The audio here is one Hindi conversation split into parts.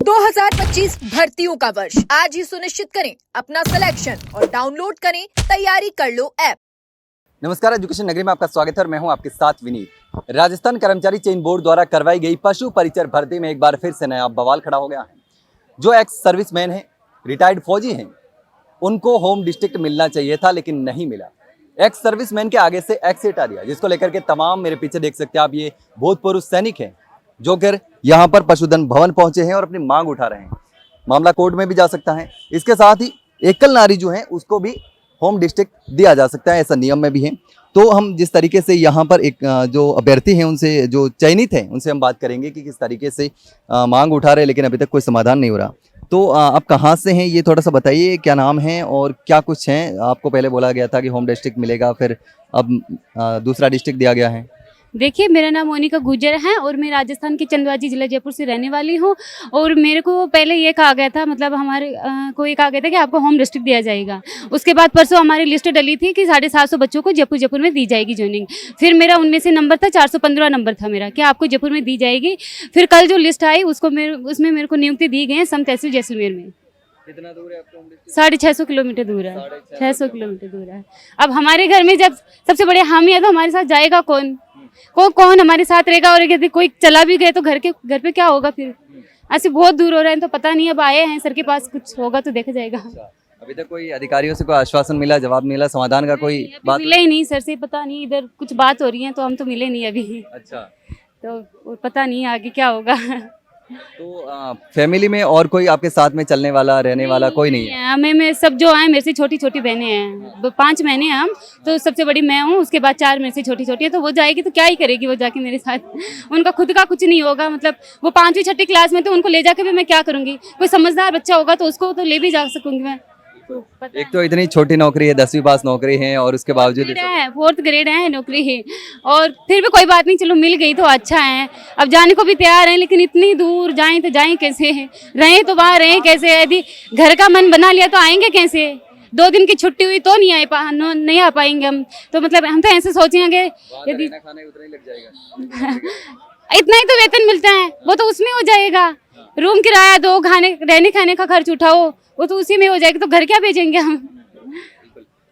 2025 भर्तियों का वर्ष। आज ही सुनिश्चित करें अपना सिलेक्शन और डाउनलोड करें तैयारी कर लो ऐप। नमस्कार, एजुकेशन नगरी में आपका स्वागत है और मैं हूं आपके साथ विनीत। राजस्थान कर्मचारी चयन बोर्ड द्वारा करवाई गई पशु परिचर भर्ती में एक बार फिर से नया बवाल खड़ा हो गया है। जो एक्स सर्विसमैन हैं, रिटायर्ड फौजी हैं, उनको होम डिस्ट्रिक्ट मिलना चाहिए था लेकिन नहीं मिला। एक्स सर्विसमैन के आगे से एक्स हटा दिया, जिसको लेकर के तमाम मेरे पीछे देख सकते हैं आप, ये भूतपूर्व सैनिक हैं जो कि यहाँ पर पशुधन भवन पहुंचे हैं और अपनी मांग उठा रहे हैं। मामला कोर्ट में भी जा सकता है। इसके साथ ही एकल नारी जो है उसको भी होम डिस्ट्रिक्ट दिया जा सकता है, ऐसा नियम में भी है। तो हम जिस तरीके से यहाँ पर एक जो अभ्यर्थी हैं, उनसे जो चयनित हैं, उनसे हम बात करेंगे कि किस तरीके से मांग उठा रहे हैं, लेकिन अभी तक कोई समाधान नहीं हो रहा। तो आप कहाँ से हैं, ये थोड़ा सा बताइए, क्या नाम है और क्या कुछ है। आपको पहले बोला गया था कि होम डिस्ट्रिक्ट मिलेगा, फिर अब दूसरा डिस्ट्रिक्ट दिया गया है। देखिए, मेरा नाम मोनिका गुजर है और मैं राजस्थान के चंदवाजी जिला जयपुर से रहने वाली हूँ। और मेरे को पहले ये कहा गया था, मतलब हमारे को ये कहा गया था कि आपको होम डिस्ट्रिक्ट दिया जाएगा। उसके बाद परसों हमारी लिस्ट डली थी कि 750 बच्चों को जयपुर में दी जाएगी ज्वाइनिंग। फिर मेरा उनमें से नंबर था 415 नंबर था मेरा, कि आपको जयपुर में दी जाएगी। फिर कल जो लिस्ट आई उसमें मेरे को नियुक्ति दी गई है सम तहसील जैसलमेर में। कितना दूर है आपको? 650 किलोमीटर दूर है। 600 किलोमीटर दूर है। अब हमारे घर में जब सबसे बड़े हामी है तो हमारे साथ जाएगा कौन? कौन हमारे साथ रहेगा? और यदि कोई चला भी गए तो घर पे क्या होगा? फिर ऐसे बहुत दूर हो रहे हैं, तो पता नहीं। अब आए हैं सर के पास, कुछ होगा तो देखा जाएगा। अभी तक कोई अधिकारियों से कोई आश्वासन मिला, जवाब मिला, समाधान का कोई बात? मिले ही नहीं सर से, पता नहीं। इधर कुछ बात हो रही है तो हम तो मिले नहीं अभी। अच्छा, तो पता नहीं आगे क्या होगा। तो फैमिली में और कोई आपके साथ में चलने वाला, रहने वाला कोई नहीं है? मैं सब जो आए मेरे से छोटी छोटी बहनें हैं, 5 बहनें हैं हम। तो सबसे बड़ी मैं हूँ, उसके बाद 4 मेरे से छोटी छोटी है। तो वो जाएगी तो क्या ही करेगी वो जाके मेरे साथ? उनका खुद का कुछ नहीं होगा। मतलब वो 5वीं 6ठी क्लास में, तो उनको ले जाके भी मैं क्या करूँगी? कोई समझदार बच्चा होगा तो उसको तो ले भी जा सकूँगी मैं। एक तो इतनी छोटी नौकरी है, 10वीं पास नौकरी है, और उसके बावजूद 4th ग्रेड है नौकरी है। और फिर भी कोई बात नहीं, चलो मिल गई तो अच्छा है। अब जाने को भी तैयार हैं, लेकिन इतनी दूर जाएं तो जाएं कैसे? रहें तो वहाँ रहें कैसे? यदि घर का मन बना लिया तो आएंगे कैसे? 2 दिन की छुट्टी हुई तो नहीं आ पाएंगे हम। तो मतलब हम तो ऐसे सोचेंगे यदि इतना ही तो वेतन मिलता है, वो तो उसमें हो जाएगा। रूम किराया दो, रहने खाने का खर्च उठाओ, वो तो उसी में हो जाएगा। तो घर क्या भेजेंगे हम?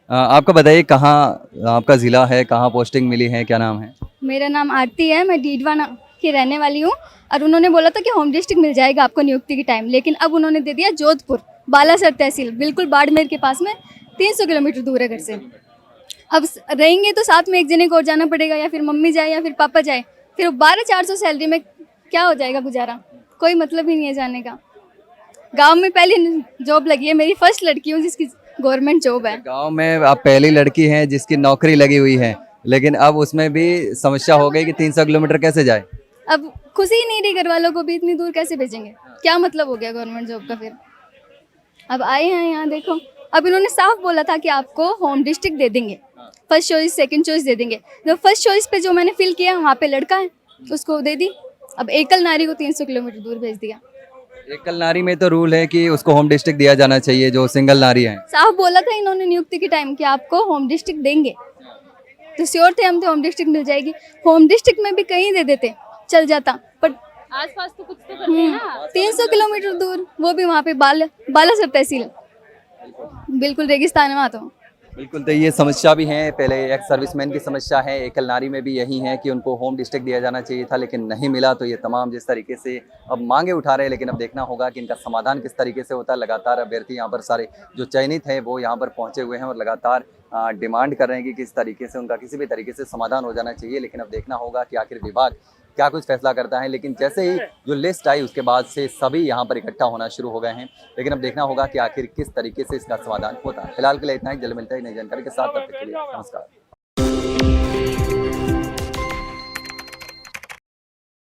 आपका बताइए, कहाँ आपका जिला है, कहाँ पोस्टिंग मिली है, क्या नाम है? मेरा नाम आरती है, मैं डीडवाना की रहने वाली हूँ। और उन्होंने बोला था कि होम डिस्ट्रिक्ट मिल जाएगा आपको नियुक्ति के टाइम, लेकिन अब उन्होंने दे दिया जोधपुर, बालासर तहसील, बिल्कुल बाड़मेर के पास में, 300 किलोमीटर दूर है घर से। अब रहेंगे तो साथ में एक जने को और जाना पड़ेगा, या फिर मम्मी जाए या फिर पापा जाए। फिर 12,400 सैलरी में क्या हो जाएगा गुजारा? कोई मतलब ही नहीं है जाने का। गांव में पहली जॉब लगी है, मेरी फर्स्ट लड़की हूँ जिसकी गवर्नमेंट जॉब है। गांव में आप पहली लड़की हैं जिसकी नौकरी लगी हुई है, लेकिन अब उसमें भी समस्या हो गई कि 300 किलोमीटर कैसे जाए? अब खुशी ही नहीं रही, घर वालों को भी इतनी दूर कैसे भेजेंगे? क्या मतलब हो गया गवर्नमेंट जॉब का? फिर अब आए हैं यहाँ, देखो अब इन्होंने साफ बोला था कि आपको होम डिस्ट्रिक्ट दे देंगे, फर्स्ट चॉइस सेकंड चॉइस दे देंगे। तो फर्स्ट चॉइस पे जो मैंने फिल किया वहाँ पे लड़का है, उसको दे दी। अब एकल नारी को 300 किलोमीटर दूर भेज दिया। एकल नारी में तो रूल है कि उसको होम डिस्ट्रिक्ट दिया जाना चाहिए, जो सिंगल नारी है। साफ बोला था इन्होंने नियुक्ति के टाइम कि आपको होम डिस्ट्रिक्ट देंगे, तो श्योर थे हम तो होम डिस्ट्रिक्ट मिल जाएगी। होम डिस्ट्रिक्ट में भी कहीं दे देते चल जाता, पर आसपास तो कुछ तो करते हैं ना। 300 किलोमीटर दूर, वो भी वहाँ पे बालासर तहसील, बिल्कुल रेगिस्तान है वहाँ तो। बिल्कुल, तो ये समस्या भी है, पहले एक्स सर्विसमैन की समस्या है, एकल नारी में भी यही है कि उनको होम डिस्ट्रिक्ट दिया जाना चाहिए था लेकिन नहीं मिला। तो ये तमाम जिस तरीके से अब मांगे उठा रहे हैं, लेकिन अब देखना होगा कि इनका समाधान किस तरीके से होता है। लगातार अभ्यर्थी यहाँ पर सारे जो चयनित हैं वो यहाँ पर पहुँचे हुए हैं और लगातार डिमांड कर रहे हैं कि किस तरीके से उनका किसी भी तरीके से समाधान हो जाना चाहिए। लेकिन अब देखना होगा कि आखिर विभाग क्या कुछ फैसला करता है। लेकिन जैसे ही जो लिस्ट आई उसके बाद से सभी यहाँ पर इकट्ठा होना शुरू हो गए हैं, लेकिन अब देखना होगा कि आखिर किस तरीके से इसका समाधान होता है। फिलहाल के लिए इतना ही, जल्द मिलता है नई जानकारी के साथ। तब तक के लिए नमस्कार।